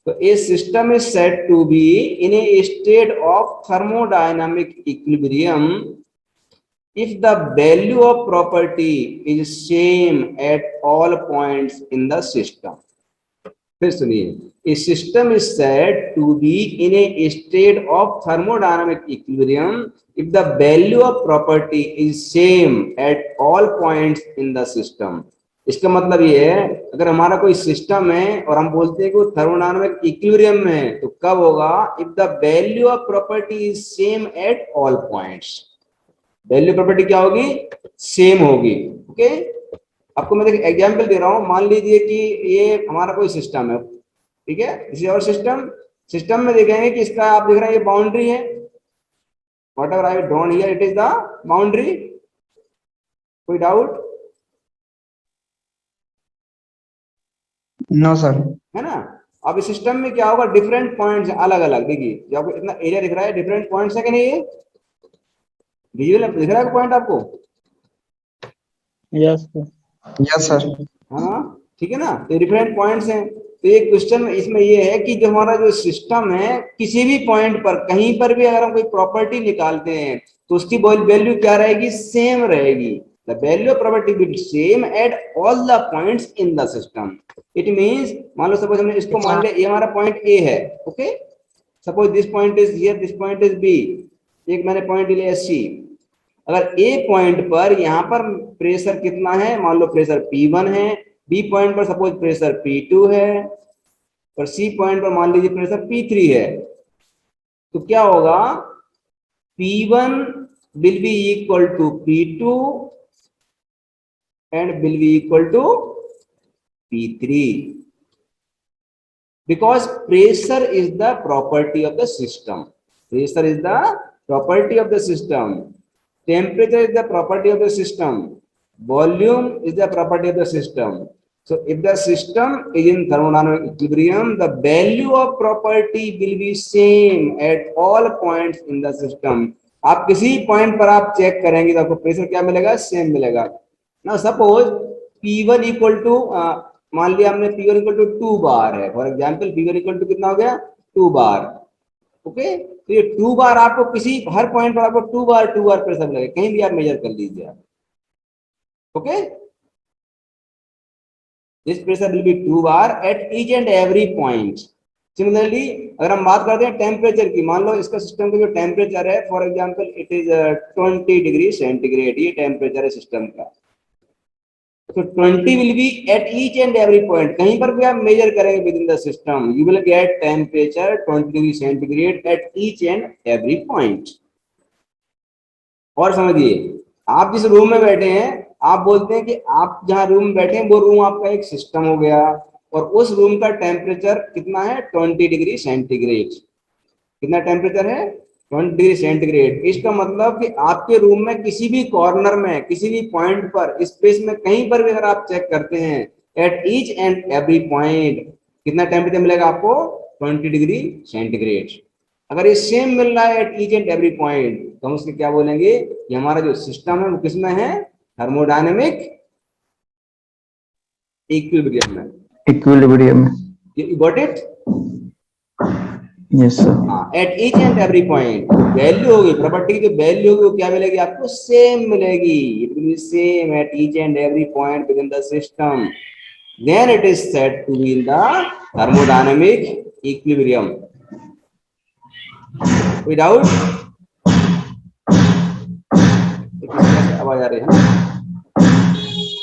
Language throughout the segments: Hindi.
तो a system is said to be in a state of thermodynamic equilibrium if the value of property is same at all points in the system. फिर सुनिए, a system is said to be in a state of thermodynamic equilibrium if the value of property is same at all points in the system. इसका मतलब ये है, अगर हमारा कोई सिस्टम है और हम बोलते हैं कि वो थर्मोडायनामिक इक्विलिब्रियम में है, तो कब होगा? If the value of property is same at all points. Value property क्या होगी? सेम होगी। ओके, आपको मैं देखिए एग्जांपल दे रहा हूं। मान लीजिए कि ये हमारा कोई सिस्टम है, ठीक है, इसी और सिस्टम में देखेंगे कि इसका आप देख रहे हैं ये बाउंड्री है, whatever I drawn here it is the boundary. कोई डाउट? No sir. है ना? अब इस सिस्टम में क्या होगा? डिफरेंट पॉइंट्स अलग अलग, देखिए जो आपको इतना एरिया दिख रहा है, डिफरेंट पॉइंट्स है कि नहीं? ये विजुअल दिख रहा है पॉइंट आपको? Yes sir. हाँ, ठीक है ना, तो डिफरेंट पॉइंट्स हैं। तो एक क्वेश्चन इसमें ये है कि जो हमारा जो सिस्टम है, किसी भी पॉइंट पर कहीं पर भी अगर हम कोई प्रॉपर्टी निकालते हैं तो उसकी वैल्यू क्या रहेगी? सेम रहेगी। The value of property will same at all the points in the system. It means, मान लो सपोज हमने इसको मान लिया ये हमारा पॉइंट ए है। Okay, suppose this point is here, this point is B. एक मैंने पॉइंट लिया सी। अगर ए पॉइंट पर यहाँ पर प्रेशर कितना है? मान लो प्रेशर P1 है। बी पॉइंट पर सपोज प्रेशर P2 है और सी पॉइंट पर मान लीजिए प्रेशर P3 है। तो क्या होगा? P1 will be equal to P2 and will be equal to P3 because pressure is the property of the system. Pressure is the property of the system. Temperature is the property of the system. Volume is the property of the system. So if the system is in thermodynamic equilibrium, the value of property will be same at all points in the system. आप किसी पॉइंट पर आप चेक करेंगे तो आपको प्रेशर क्या मिलेगा? सेम मिलेगा ना। सपोज P1 इक्वल टू, मान लिया हमने P1 इक्वल टू 2 बार है, for example P1 equal to कितना हो गया? 2 बार। ओके, तो ये 2 बार आपको किसी हर पॉइंट पर आपको 2 बार प्रेशर लगेगा, कहीं भी आप मेजर कर लीजिए आप। Okay, this pressure will be 2 bar eight each and every point. Similarly अगर हम बात करते हैं टेम्परेचर की, मान लो इसका सिस्टम का जो टेम्परेचर है, for example it is 20 degree centigrade, ये टेम्परेचर है सिस्टम का। तो 20 will be eight each and every point, कहीं पर भी आप मेजर करेंगे with in the system, you will get temperature 20 degree centigrade eight each and every point. और समझिए, आप जिस रूम में बैठे हैं, आप बोलते हैं कि आप जहां रूम में बैठे हैं वो रूम आपका एक सिस्टम हो गया और उस रूम का टेम्परेचर कितना है? 20 डिग्री सेंटीग्रेड। कितना टेम्परेचर है? 20 डिग्री सेंटीग्रेड। इसका मतलब कि आपके रूम में किसी भी कॉर्नर में, किसी भी पॉइंट पर, स्पेस में कहीं पर भी अगर आप चेक करते हैं, eight each and every point कितना टेम्परेचर मिलेगा आपको? 20 डिग्री सेंटीग्रेड। अगर ये सेम मिल रहा है eight each and every point, तो हम उसके क्या बोलेंगे? ये हमारा जो सिस्टम है वो किसमें है? थर्मोडायनेमिक इक्विलिब्रियम में। Equilibrium. You got it? Yes sir. हाँ, at each and every point value होगी, प्रॉपर्टी की जो वैल्यू होगी वो क्या मिलेगी आपको? सेम मिलेगी। It will be same at each and every point within the system, then it is said to be in the thermodynamic equilibrium. कोई डाउट? आवाज आ रही है ना?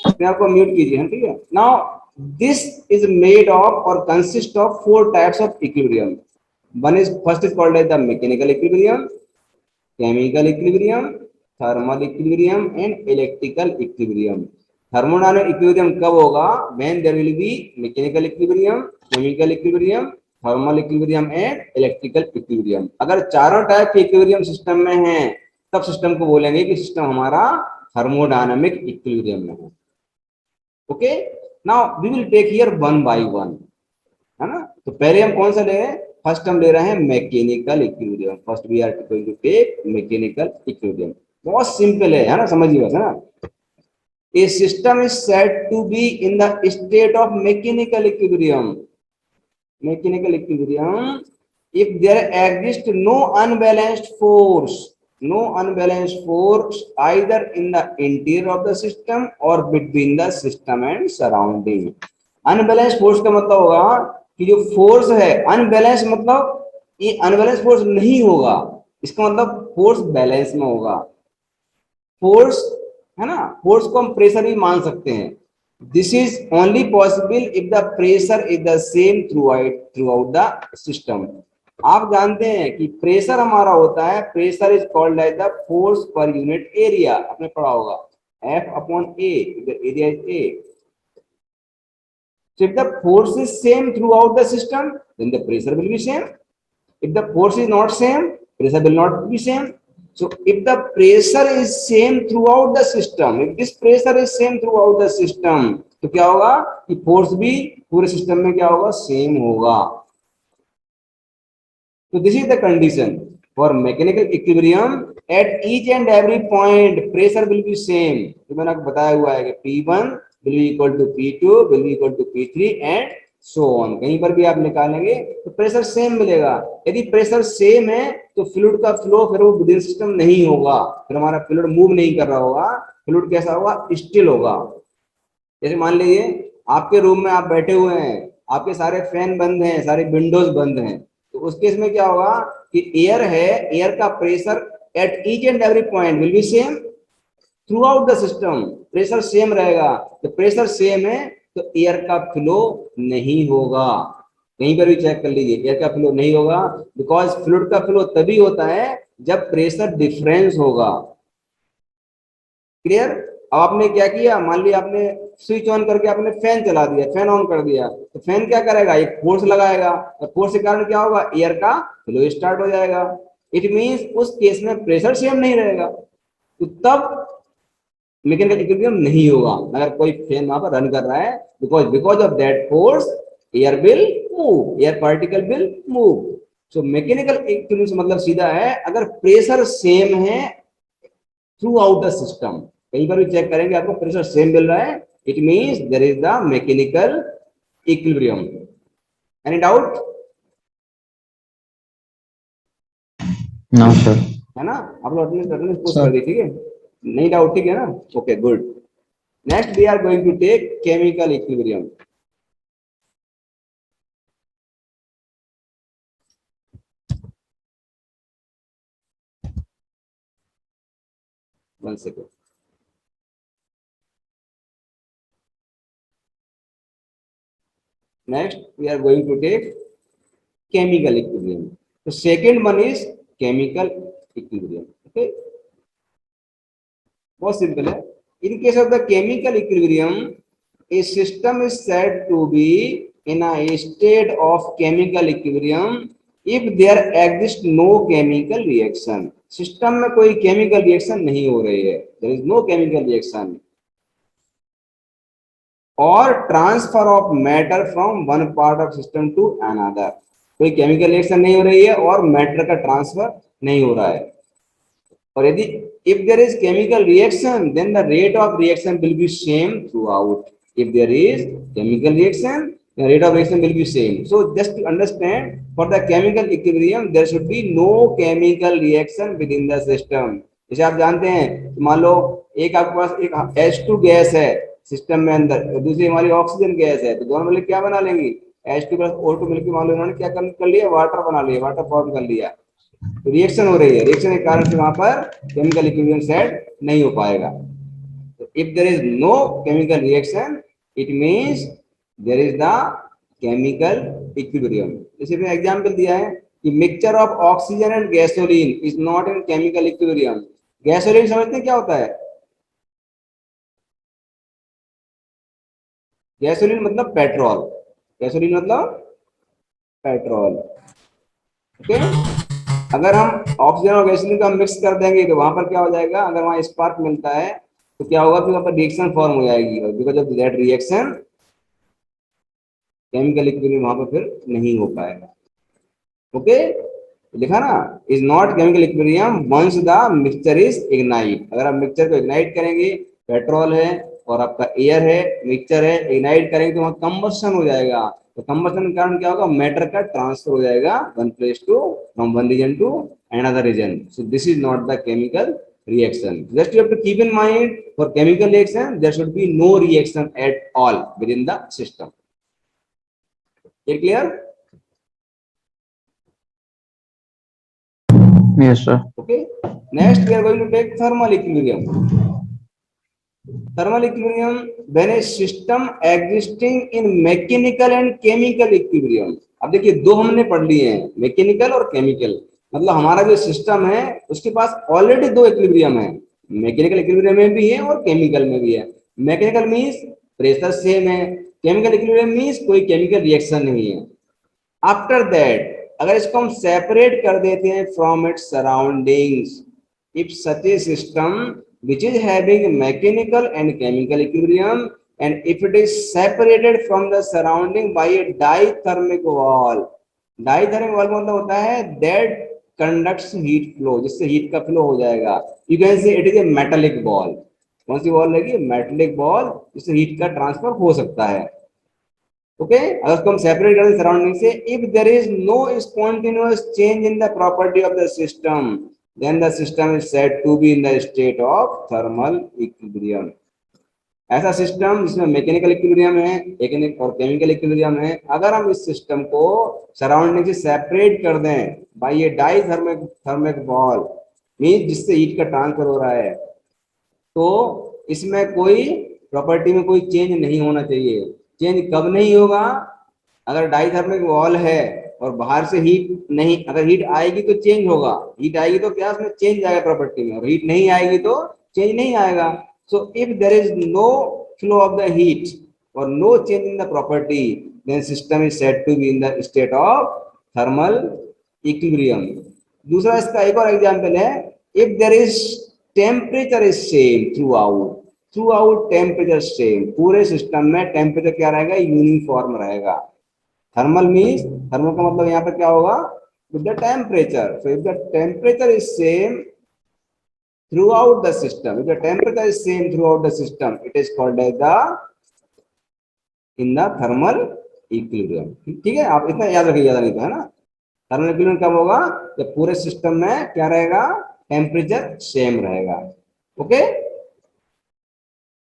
अपने आप को म्यूट कीजिए, ठीक है। Now this is made of और consist of 4 types of equilibrium. One is first is called as the mechanical equilibrium, chemical equilibrium, thermal equilibrium and electrical equilibrium. Thermodynamic equilibrium कब होगा? When there will be mechanical equilibrium, chemical equilibrium, thermal equilibrium and electrical equilibrium. अगर चारों टाइप के इक्विलिब्रियम सिस्टम में हैं, तब सिस्टम को बोलेंगे कि सिस्टम हमारा थर्मोडायनामिक इक्विलिब्रियम में है। Okay, now we will take here one by one, है ना। तो पहले हम कौन सा ले रहे हैं? फर्स्ट हम ले रहे हैं mechanical equilibrium. First we are going to take mechanical equilibrium. बहुत सिंपल है ना, समझिए बस, है ना। A system is said to be in the state of mechanical equilibrium mechanical equilibrium if there exists no unbalanced force, either in the interior of the system or between the system and surrounding. Unbalance force का मतलब होगा कि जो फोर्स है अनबैलेंस, मतलब ये अनबैलेंस फोर्स नहीं होगा, इसका मतलब फोर्स बैलेंस में होगा। फोर्स है ना, फोर्स को हम प्रेशर भी मान सकते हैं। This is only possible if the pressure is the same throughout the system. आप जानते हैं कि प्रेशर हमारा होता है, pressure is called as the force per unit area, आपने पढ़ा होगा F upon A, area is A. So if the force is same throughout the system, then the pressure will be same. If the force is not same, pressure will not be same. So if the pressure is same throughout the system, if this pressure is same throughout the system, तो क्या होगा कि फोर्स भी पूरे सिस्टम में क्या होगा, सेम होगा। तो this is the condition for mechanical equilibrium at each and every point pressure will be same. तो मैंने आपको बताया हुआ है कि P1 will be equal to P2 will be equal to P3 and so on। कहीं पर भी आप निकालेंगे तो प्रेशर सेम मिलेगा। यदि प्रेशर सेम है तो फ्लूइड का फ्लो फिर वो विदिन सिस्टम नहीं होगा, फिर हमारा फ्लूइड मूव नहीं कर रहा होगा, फ्लूइड कैसा होगा, स्टिल होगा। जैसे मान लीजिए आपके रूम में आप बैठे हुए हैं, आपके सारे फैन बंद हैं, सारे विंडोज बंद हैं, तो उस केस में क्या होगा कि एयर है, एयर का pressure at each and every point will be same throughout the system, pressure same रहेगा। तो प्रेशर सेम है तो एयर का फ्लो नहीं होगा। कहीं पर भी चेक कर लीजिए, एयर का फ्लो नहीं होगा, बिकॉज फ्लूइड का फ्लो तभी होता है जब प्रेशर डिफरेंस होगा। क्लियर? अब आपने क्या किया, मान लिया आपने स्विच ऑन करके आपने फैन चला दिया, फैन ऑन कर दिया, तो फैन क्या करेगा, एक फोर्स लगाएगा, और फोर्स के कारण क्या होगा, एयर का फ्लो स्टार्ट हो जाएगा। इट मींस उस केस में प्रेशर सेम नहीं रहेगा, तो तब मैकेनिकल इक्विलिब्रियम नहीं होगा। अगर कोई फैन वहां पर रन कर रहा है, because of that force air will move, air particle will move. So mechanical equilibrium मतलब सीधा है, अगर प्रेशर सेम है थ्रू आउट द सिस्टम, कहीं पर भी चेक करेंगे आपको प्रेशर सेम मिल रहा है, it means there is the mechanical equilibrium. Any doubt? No, sir. है ना, आप लोग अटेंडेंस पोस्ट Sir. कर दी, ठीक है, नहीं डाउट, ठीक है ना, okay good. Next we are going to take chemical equilibrium. One second. Next, we are going to take chemical equilibrium. The second one is chemical equilibrium. Okay, बहुत सिंपल है। In case of the chemical equilibrium, a system is said to be in a state of chemical equilibrium if there exists no chemical reaction. System में कोई केमिकल रिएक्शन नहीं हो रही है, there is no chemical reaction, और transfer of matter from one part of system to another, कोई केमिकल रिएक्शन नहीं हो रही है और मैटर का ट्रांसफर नहीं हो रहा है। और यदि if there is chemical reaction then the rate of reaction will be same throughout. If there is chemical reaction the rate of reaction will be same. So just to understand, for the chemical equilibrium there should be no chemical reaction within the system. जैसे आप जानते हैं, मान लो एक आपके पास एक H2 गैस है सिस्टम में अंदर, और दूसरी हमारी ऑक्सीजन गैस है, तो दोनों मिलकर क्या बना लेंगी, H2 प्लस O2 मिलकर मान लो इन्होंने क्या कर लिया, वाटर बना लिया, वाटर फॉर्म कर लिया। तो रिएक्शन हो रही है, रिएक्शन के कारण से वहां पर केमिकल इक्विलिब्रियम सेट नहीं हो पाएगा। तो if there is no chemical reaction it means there is the chemical equilibrium. जैसे मैंने एग्जांपल दिया है कि mixture of oxygen and gasoline is not in chemical equilibrium. Gasoline समझते हैं क्या होता है? गैसोलीन मतलब पेट्रोल, गैसोलीन मतलब पेट्रोल। ओके, अगर हम ऑक्सीजन और गैसोलीन को हम मिक्स कर देंगे तो वहां पर क्या हो जाएगा, अगर वहां स्पार्क मिलता है तो क्या होगा, फिर वहां पर रिएक्शन फॉर्म हो जाएगी, और because of that reaction chemical equilibrium वहां पर फिर नहीं हो पाएगा। ओके, लिखा ना, is not chemical equilibrium once the mixture is ignite. अगर आप मिक्सचर को इग्नाइट करेंगे, पेट्रोल है और आपका एयर है, मिक्सचर है, इग्नाइट करेंगे तो वहां कंबशन हो जाएगा, तो कंबशन के कारण क्या होगा, मैटर का ट्रांसफर हो जाएगा one place to, from one region to another region. So this is not the chemical reaction. Just you have to keep in mind, for chemical reaction there should be no reaction at all within the system. Is clear? Yes, sir. Okay. Next we are going to take thermal equilibrium. Thermal equilibrium, when a system existing in mechanical and chemical equilibrium. अब देखिए दो हमने पढ़ लिए हैं, मैकेनिकल और केमिकल। मतलब हमारा जो सिस्टम है उसके पास ऑलरेडी दो इक्विलिब्रियम है, मैकेनिकल इक्विलिब्रियम में भी है और केमिकल में भी है। मैकेनिकल मींस प्रेशर सेम है, केमिकल इक्विलिब्रियम मींस कोई केमिकल रिएक्शन नहीं है। आफ्टर दैट अगर इसको हम सेपरेट कर देते हैं from its surroundings, if such A system which is having mechanical and chemical equilibrium, and if it is separated from the surrounding by a dithermic wall. Dithermic wall मतलब होता है that conducts heat flow, जिससे हीट का फ्लो हो जाएगा। You can say it is a metallic ball. कौन सी बॉल लगी, मेटेलिक बॉल, जिससे हीट का ट्रांसफर हो सकता है। ओके अगर उसको हम सेपरेट कर दें सराउंडिंग से, if there is no spontaneous change in the property of the system, then the system is said to be in the state of thermal equilibrium. ऐसा सिस्टम जिसमें मैकेनिकल इक्विलिब्रियम है और केमिकल इक्विलिब्रियम है, अगर हम इस सिस्टम को सराउंडिंग से सेपरेट कर दें बाय ये डाइथर्मिक बॉल, मींस जिससे हीट का ट्रांसफर हो रहा है, तो इसमें कोई प्रॉपर्टी में कोई चेंज नहीं होना चाहिए। चेंज कब नहीं होगा, अगर डाइथर्मिक वॉल है और बाहर से हीट नहीं, अगर हीट आएगी तो चेंज होगा, हीट आएगी तो क्या उसमें चेंज आएगा प्रॉपर्टी में, और हीट नहीं आएगी तो चेंज नहीं आएगा। So if there is no flow of the heat और no change in the property, then system is said to be in the state of thermal equilibrium. दूसरा इसका एक और एग्जांपल है, if there is temperature is same throughout temperature same, पूरे सिस्टम में टेम्परेचर क्या रहेगा, यूनिफॉर्म रहेगा। थर्मल मीन्स, थर्मल का मतलब यहाँ पर क्या होगा, with the temperature. So if the temperature is same throughout the system, if the temperature is same throughout the system, it is called as the in the thermal equilibrium. ठीक है, आप इतना याद रखिए, ज्यादा नहीं तो, है ना। थर्मल इक्विलिब्रियम कब होगा, जब पूरे सिस्टम में क्या रहेगा, टेम्परेचर सेम रहेगा। Okay,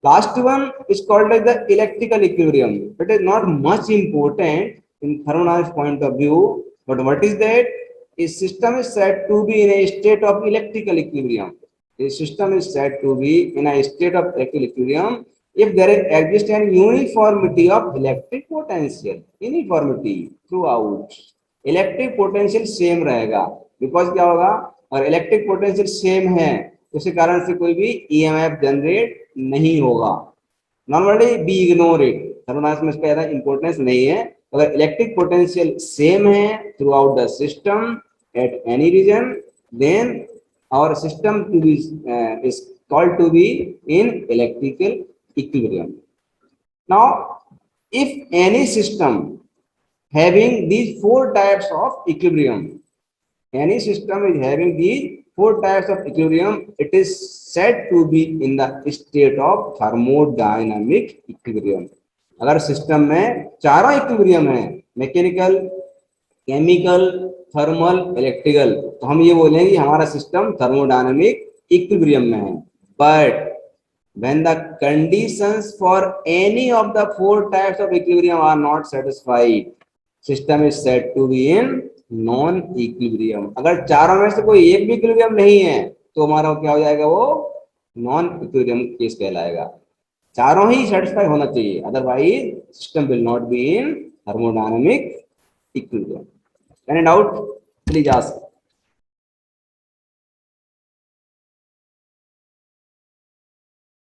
last one is called as the electrical equilibrium. It is not much important in thermodynamics point of view, but what is that? A system is said to be in a state of electrical equilibrium. A system is said to be in a state of electrical equilibrium if there is exists an uniformity of electric potential. Uniformity throughout. Electric potential same रहेगा, because क्या होगा, और electric potential same है, उसी कारण से कोई भी EMF जनरेट नहीं होगा। Normally be ignore it, thermodynamics में इसका ज्यादा इंपॉर्टेंस नहीं है। अगर इलेक्ट्रिक पोटेंशियल सेम है throughout the system at any region, then our system to be is called to be in electrical equilibrium. Now if any system having these four types of equilibrium, any system is having these four types of equilibrium, it is said to be in the state of thermodynamic equilibrium. अगर सिस्टम में चारों इक्विलिब्रियम है, मैकेनिकल, केमिकल, थर्मल, इलेक्ट्रिकल, तो हम ये बोलेंगे हमारा सिस्टम थर्मोडायनामिक इक्विलिब्रियम में है। But when the conditions for any of the four types of equilibrium are not satisfied, system is said to be in non equilibrium. अगर चारों में से कोई एक भी इक्विलिब्रियम नहीं है तो हमारा क्या हो जाएगा, वो नॉन इक्विलिब्रियम केस कहलाएगा। चारों ही सेटिस्फाई होना चाहिए, otherwise system will not be in thermodynamic equilibrium. Any doubt please ask.